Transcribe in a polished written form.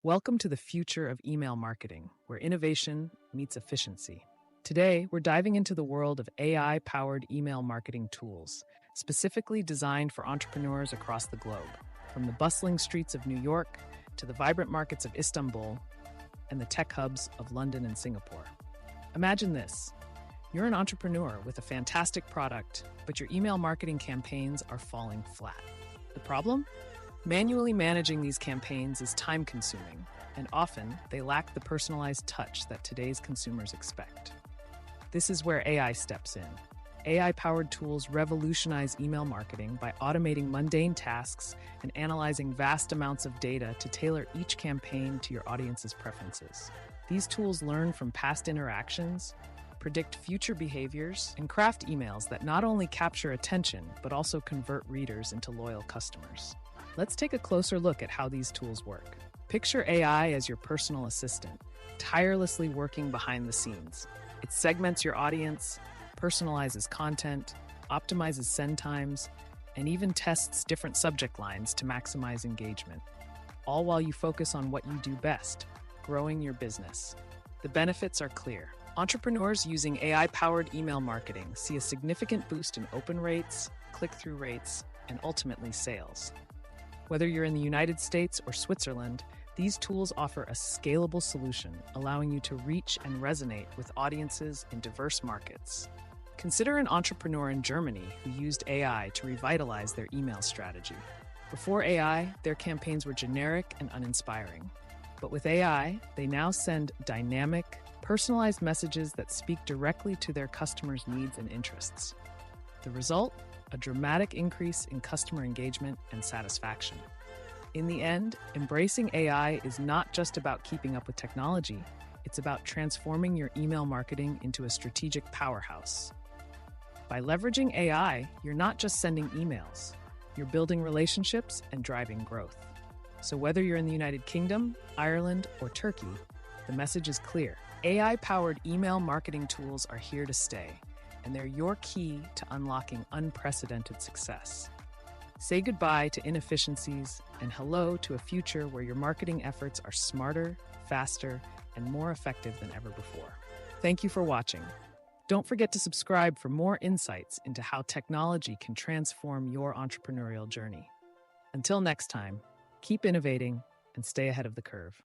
Welcome to the future of email marketing, where innovation meets efficiency. Today, we're diving into the world of AI powered email marketing tools, specifically designed for entrepreneurs across the globe. From the bustling streets of New York to the vibrant markets of Istanbul and the tech hubs of London and Singapore. Imagine this: you're an entrepreneur with a fantastic product, but your email marketing campaigns are falling flat. The problem? Manually managing these campaigns is time-consuming, and often they lack the personalized touch that today's consumers expect. This is where AI steps in. AI-powered tools revolutionize email marketing by automating mundane tasks and analyzing vast amounts of data to tailor each campaign to your audience's preferences. These tools learn from past interactions, predict future behaviors, and craft emails that not only capture attention, but also convert readers into loyal customers. Let's take a closer look at how these tools work. Picture AI as your personal assistant, tirelessly working behind the scenes. It segments your audience, personalizes content, optimizes send times, and even tests different subject lines to maximize engagement, all while you focus on what you do best, growing your business. The benefits are clear. Entrepreneurs using AI-powered email marketing see a significant boost in open rates, click-through rates, and ultimately sales. Whether you're in the United States or Switzerland, these tools offer a scalable solution, allowing you to reach and resonate with audiences in diverse markets. Consider an entrepreneur in Germany who used AI to revitalize their email strategy. Before AI, their campaigns were generic and uninspiring. But with AI, they now send dynamic, personalized messages that speak directly to their customers' needs and interests. The result? A dramatic increase in customer engagement and satisfaction. In the end, embracing AI is not just about keeping up with technology, it's about transforming your email marketing into a strategic powerhouse. By leveraging AI, you're not just sending emails, you're building relationships and driving growth. So whether you're in the United Kingdom, Ireland, or Turkey, the message is clear. AI-powered email marketing tools are here to stay, and they're your key to unlocking unprecedented success. Say goodbye to inefficiencies and hello to a future where your marketing efforts are smarter, faster, and more effective than ever before. Thank you for watching. Don't forget to subscribe for more insights into how technology can transform your entrepreneurial journey. Until next time, keep innovating and stay ahead of the curve.